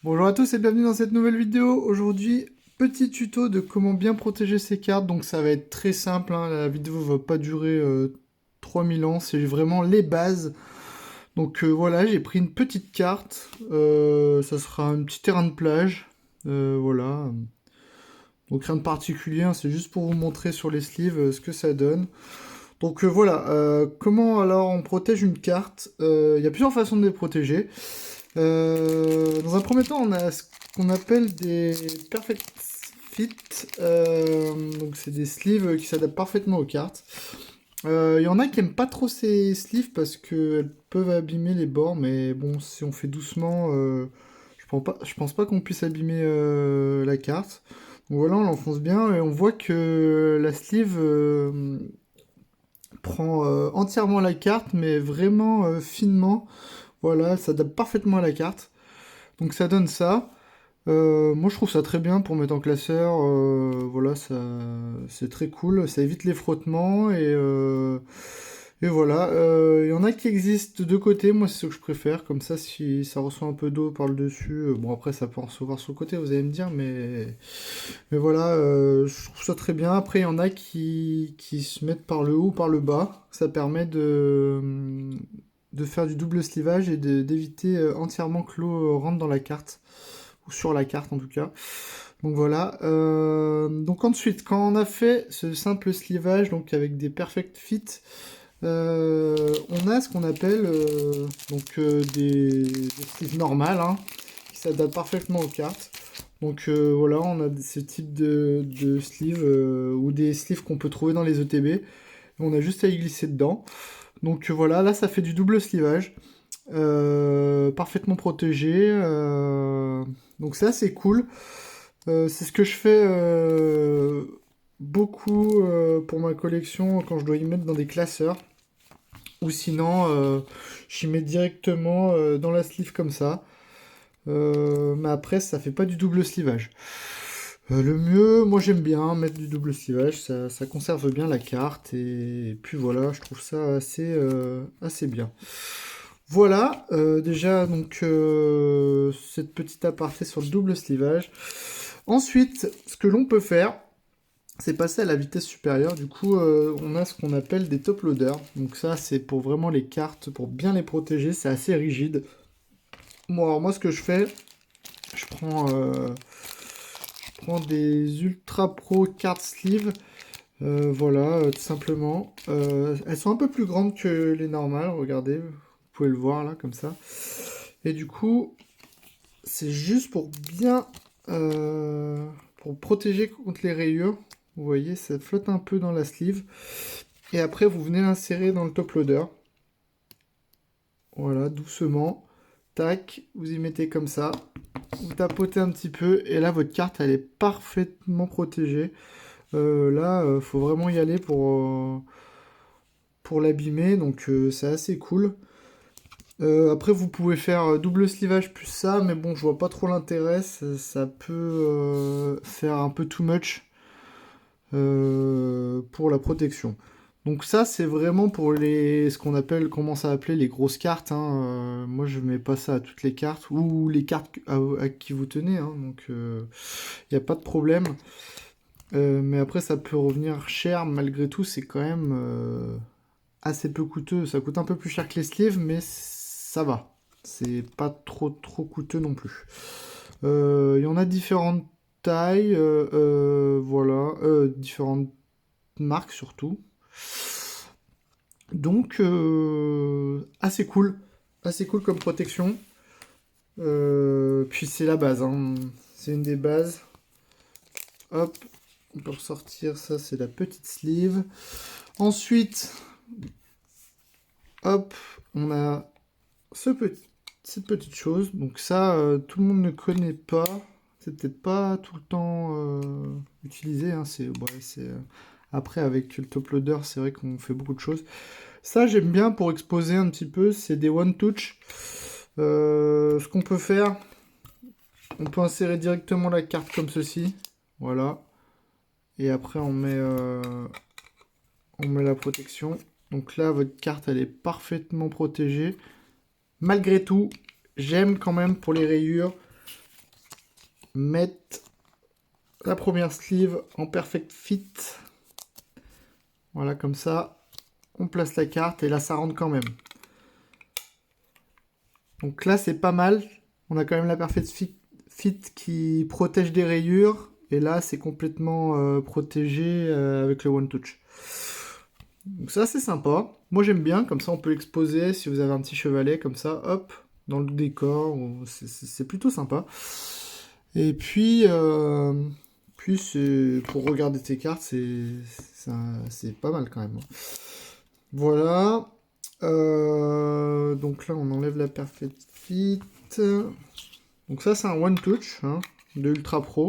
Bonjour à tous et bienvenue dans cette nouvelle vidéo. Aujourd'hui, petit tuto de comment bien protéger ses cartes. Donc ça va être très simple, hein. La vidéo va pas durer 3000 ans, c'est vraiment les bases. Donc voilà, j'ai pris une petite carte. Ça sera un petit terrain de plage. Voilà. Donc rien de particulier, hein, c'est juste pour vous montrer sur les sleeves ce que ça donne. Donc voilà, comment alors on protège une carte? Il y a plusieurs façons de les protéger. Dans un premier temps, on a ce qu'on appelle des perfect fit. Donc c'est des sleeves qui s'adaptent parfaitement aux cartes. Il y en a qui aiment pas trop ces sleeves parce qu'elles peuvent abîmer les bords, mais bon, si on fait doucement, je pense pas qu'on puisse abîmer la carte. Donc voilà, on l'enfonce bien et on voit que la sleeve prend entièrement la carte, mais vraiment finement. Voilà, ça s'adapte parfaitement à la carte. Donc ça donne ça. Moi je trouve ça très bien pour mettre en classeur. Voilà, ça c'est très cool. Ça évite les frottements et voilà. Il y en a qui existent de deux côtés. Moi c'est ce que je préfère. Comme ça, si ça reçoit un peu d'eau par le dessus, bon après ça peut en recevoir sur le côté, vous allez me dire, mais voilà, je trouve ça très bien. Après il y en a qui se mettent par le haut ou par le bas. Ça permet de faire du double slivage et d'éviter entièrement que l'eau rentre dans la carte, ou sur la carte en tout cas. Donc voilà. Donc ensuite, quand on a fait ce simple slivage, donc avec des perfect fit, on a ce qu'on appelle des sleeves normales, hein, qui s'adaptent parfaitement aux cartes. Donc voilà, on a ce type de sleeves ou des sleeves qu'on peut trouver dans les ETB. On a juste à y glisser dedans. Donc voilà, là ça fait du double slivage. Parfaitement protégé. Donc ça c'est cool. C'est ce que je fais beaucoup pour ma collection quand je dois y mettre dans des classeurs. Ou sinon, j'y mets directement dans la sleeve comme ça. Mais après, ça fait pas du double slivage. Le mieux, moi j'aime bien mettre du double slivage, ça conserve bien la carte et puis voilà, je trouve ça assez bien. Voilà, déjà donc cette petite aparté sur le double slivage. Ensuite, ce que l'on peut faire, c'est passer à la vitesse supérieure. Du coup, on a ce qu'on appelle des top loaders. Donc ça, c'est pour vraiment les cartes, pour bien les protéger. C'est assez rigide. Bon, alors moi, ce que je fais, je prends des Ultra Pro card sleeve. Voilà, tout simplement. Elles sont un peu plus grandes que les normales, regardez. Vous pouvez le voir là, comme ça. Et du coup, c'est juste pour bien... pour protéger contre les rayures. Vous voyez, ça flotte un peu dans la sleeve. Et après, vous venez l'insérer dans le top loader. Voilà, doucement. Tac, vous y mettez comme ça. Vous tapotez un petit peu. Et là, votre carte, elle est parfaitement protégée. Là, faut vraiment y aller pour l'abîmer. Donc, c'est assez cool. Après, vous pouvez faire double slivage plus ça. Mais bon, je vois pas trop l'intérêt. Ça peut faire un peu too much pour la protection. Donc ça, c'est vraiment pour ce qu'on appelle, commence à appeler les grosses cartes, hein. Moi, je mets pas ça à toutes les cartes, ou les cartes à qui vous tenez, hein. Donc, il n'y a pas de problème. Mais après, ça peut revenir cher, malgré tout, c'est quand même assez peu coûteux. Ça coûte un peu plus cher que les sleeves, mais ça va. C'est pas trop coûteux non plus. Il y en a différentes tailles, voilà, différentes marques surtout. Donc, assez cool comme protection. Puis c'est la base, hein. C'est une des bases. Hop, on peut ressortir ça, c'est la petite sleeve. Ensuite, hop, on a cette petite chose. Donc ça, tout le monde ne connaît pas. C'est peut-être pas tout le temps utilisé, hein. Après, avec le top loader, c'est vrai qu'on fait beaucoup de choses. Ça, j'aime bien pour exposer un petit peu. C'est des one touch. Ce qu'on peut faire, on peut insérer directement la carte comme ceci. Voilà. Et après, on met la protection. Donc là, votre carte, elle est parfaitement protégée. Malgré tout, j'aime quand même pour les rayures mettre la première sleeve en perfect fit. Voilà, comme ça, on place la carte et là, ça rentre quand même. Donc là, c'est pas mal. On a quand même la perfect fit qui protège des rayures. Et là, c'est complètement protégé avec le One Touch. Donc ça, c'est sympa. Moi, j'aime bien. Comme ça, on peut l'exposer si vous avez un petit chevalet comme ça. Hop, dans le décor. C'est plutôt sympa. Et puis pour regarder tes cartes, c'est pas mal quand même. Voilà. Donc là, on enlève la Perfect Fit. Donc ça, c'est un One Touch hein, de Ultra Pro.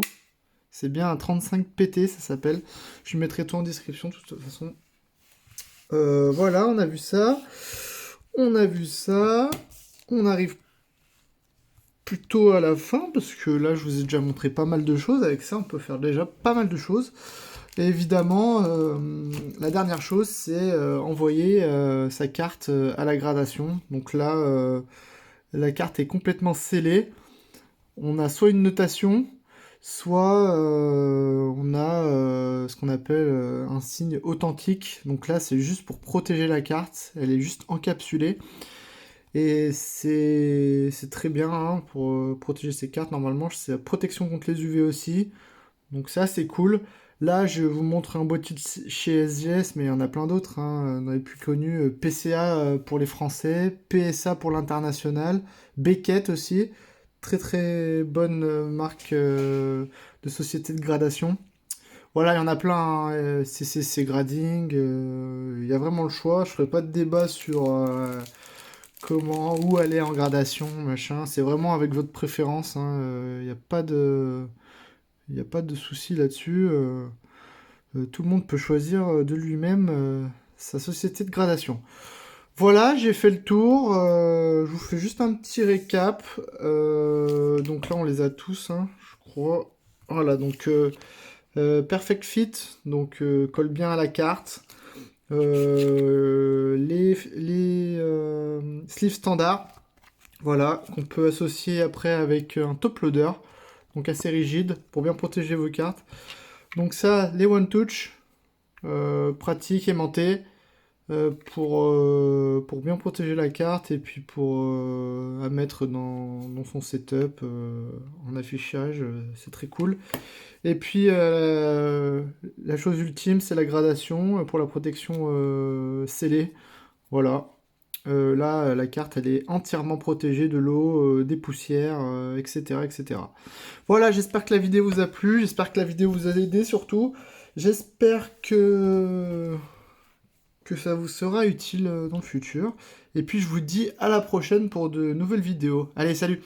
C'est bien un 35 PT, ça s'appelle. Je mettrai tout en description, de toute façon. Voilà, on a vu ça. On a vu ça. On arrive plutôt à la fin, parce que là, je vous ai déjà montré pas mal de choses. Avec ça, on peut faire déjà pas mal de choses. Et évidemment, la dernière chose, c'est envoyer sa carte à la gradation. Donc là, la carte est complètement scellée. On a soit une notation, soit on a ce qu'on appelle un signe authentique. Donc là, c'est juste pour protéger la carte. Elle est juste encapsulée. Et c'est très bien hein, pour protéger ces cartes. Normalement, c'est la protection contre les UV aussi. Donc ça, c'est cool. Là, je vous montre un boîtier de chez SGS, mais il y en a plein d'autres. Hein. On a les plus connus, PCA pour les Français, PSA pour l'international, Beckett aussi. Très très bonne marque de société de gradation. Voilà, il y en a plein. Hein. CCC Grading, il y a vraiment le choix. Je ferai pas de débat sur comment, où aller en gradation, machin. C'est vraiment avec votre préférence. Hein. Il n'y a pas de... Il n'y a pas de souci là-dessus. Tout le monde peut choisir de lui-même sa société de gradation. Voilà, j'ai fait le tour. Je vous fais juste un petit récap. Donc là, on les a tous, hein, je crois. Voilà, donc Perfect Fit, donc colle bien à la carte. Les sleeves standards, voilà, qu'on peut associer après avec un top loader, donc assez rigide pour bien protéger vos cartes. Donc ça, les One Touch, pratique, aimanté, pour bien protéger la carte et puis pour à mettre dans son setup en affichage, c'est très cool. Et puis la chose ultime, c'est la gradation pour la protection scellée. Voilà. Là, la carte, elle est entièrement protégée de l'eau, des poussières, etc., etc. Voilà, j'espère que la vidéo vous a plu, j'espère que la vidéo vous a aidé surtout. J'espère que ça vous sera utile dans le futur. Et puis je vous dis à la prochaine pour de nouvelles vidéos. Allez, salut!